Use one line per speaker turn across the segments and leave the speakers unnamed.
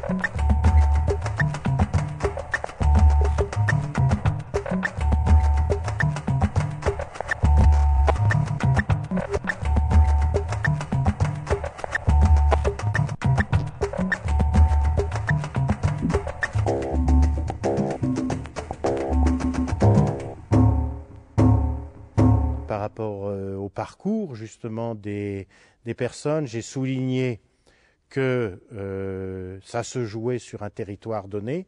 Par rapport au parcours justement des personnes, j'ai souligné que ça se jouait sur un territoire donné,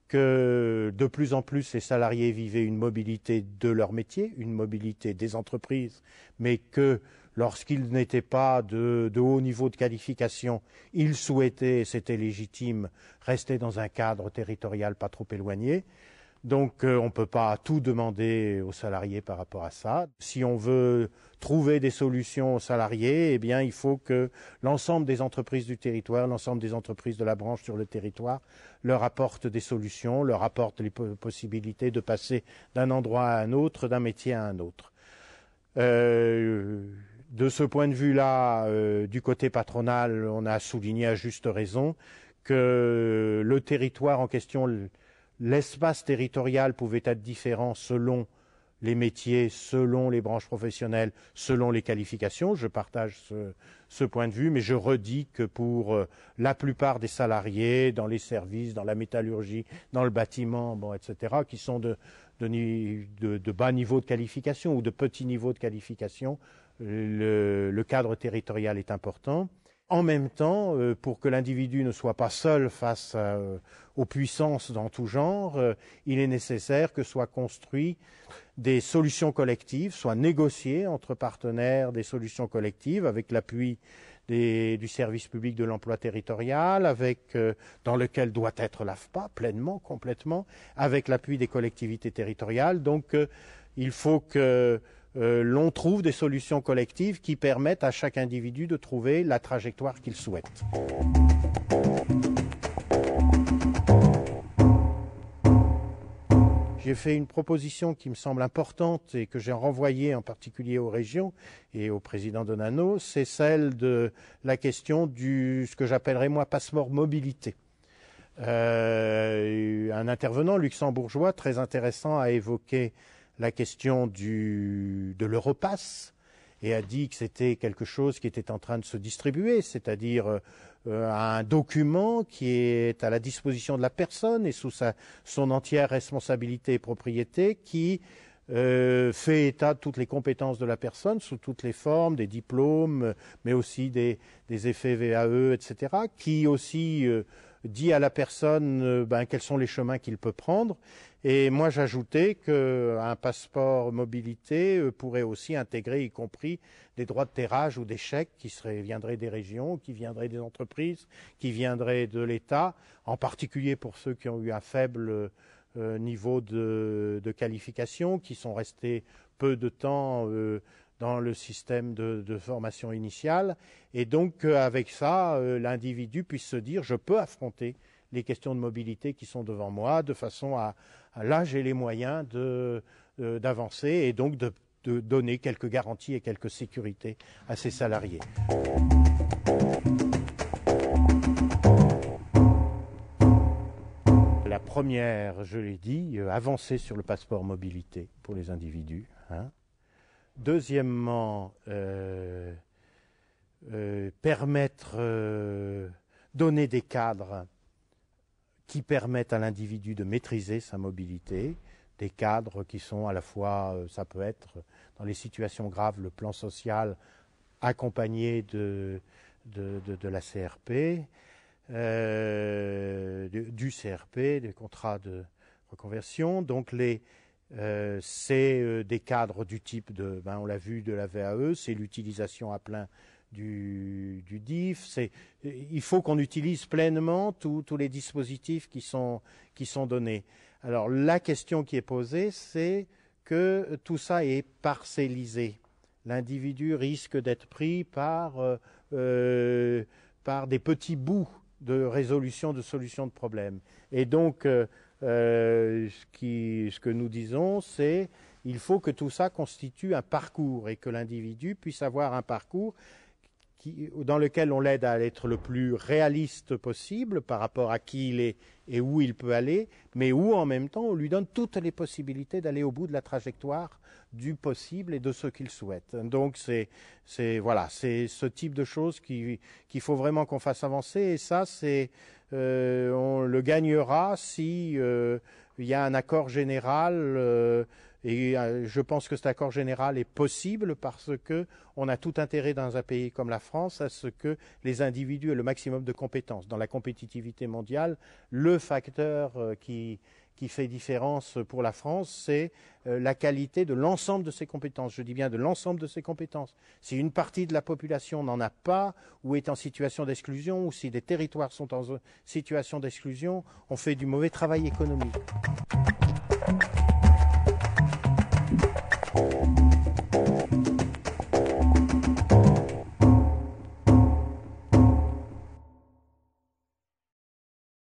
que de plus en plus les salariés vivaient une mobilité de leur métier, une mobilité des entreprises, mais que lorsqu'ils n'étaient pas de haut niveau de qualification, ils souhaitaient, et c'était légitime, rester dans un cadre territorial pas trop éloigné. Donc on ne peut pas tout demander aux salariés par rapport à ça. Si on veut trouver des solutions aux salariés, eh bien il faut que l'ensemble des entreprises du territoire, l'ensemble des entreprises de la branche sur le territoire leur apportent des solutions, leur apportent les possibilités de passer d'un endroit à un autre, d'un métier à un autre. De ce point de vue-là, du côté patronal, on a souligné à juste raison que le territoire en question, l'espace territorial pouvait être différent selon les métiers, selon les branches professionnelles, selon les qualifications. Je partage ce point de vue, mais je redis que pour la plupart des salariés, dans les services, dans la métallurgie, dans le bâtiment, bon, etc., qui sont de bas niveau de qualification ou de petit niveau de qualification, le cadre territorial est important. En même temps, pour que l'individu ne soit pas seul face aux puissances dans tout genre, il est nécessaire que soient construites des solutions collectives, soient négociées entre partenaires des solutions collectives avec l'appui du service public de l'emploi territorial, dans lequel doit être l'AFPA pleinement, complètement, avec l'appui des collectivités territoriales. Donc il faut que l'on trouve des solutions collectives qui permettent à chaque individu de trouver la trajectoire qu'il souhaite. J'ai fait une proposition qui me semble importante et que j'ai renvoyée en particulier aux régions et au président Donano, c'est celle de la question ce que j'appellerais moi passeport mobilité. Un intervenant luxembourgeois très intéressant a évoqué la question de l'Europass et a dit que c'était quelque chose qui était en train de se distribuer, c'est-à-dire un document qui est à la disposition de la personne et sous son entière responsabilité et propriété, qui fait état de toutes les compétences de la personne sous toutes les formes, des diplômes, mais aussi des effets VAE, etc., qui aussi dit à la personne quels sont les chemins qu'il peut prendre. Et moi j'ajoutais qu'un passeport mobilité pourrait aussi intégrer y compris des droits de terrage ou des chèques qui viendraient des régions, qui viendraient des entreprises, qui viendraient de l'État, en particulier pour ceux qui ont eu un faible niveau de qualification, qui sont restés peu de temps dans le système de formation initiale, et donc avec ça, l'individu puisse se dire « je peux affronter les questions de mobilité qui sont devant moi, de façon à là j'ai les moyens d'avancer et donc de donner quelques garanties et quelques sécurités à ses salariés ». La première, je l'ai dit, avancer sur le passeport mobilité pour les individus. Deuxièmement, donner des cadres qui permettent à l'individu de maîtriser sa mobilité, des cadres qui sont à la fois, ça peut être dans les situations graves, le plan social accompagné de la CRP, du CRP, des contrats de reconversion. Donc c'est des cadres du type on l'a vu, de la VAE, c'est l'utilisation à plein du DIF. Il faut qu'on utilise pleinement tous les dispositifs qui sont donnés. Alors la question qui est posée, c'est que tout ça est parcellisé. L'individu risque d'être pris par des petits bouts de résolution de solutions de problèmes. Et donc ce que nous disons, c'est qu'il faut que tout ça constitue un parcours et que l'individu puisse avoir un parcours dans lequel on l'aide à être le plus réaliste possible par rapport à qui il est et où il peut aller, mais où en même temps on lui donne toutes les possibilités d'aller au bout de la trajectoire du possible et de ce qu'il souhaite. Donc c'est ce type de choses qu'il faut vraiment qu'on fasse avancer, et ça on le gagnera si il y a un accord général. Et je pense que cet accord général est possible parce que on a tout intérêt dans un pays comme la France à ce que les individus aient le maximum de compétences. Dans la compétitivité mondiale, le facteur qui fait différence pour la France, c'est la qualité de l'ensemble de ses compétences. Je dis bien de l'ensemble de ses compétences. Si une partie de la population n'en a pas ou est en situation d'exclusion, ou si des territoires sont en situation d'exclusion, on fait du mauvais travail économique.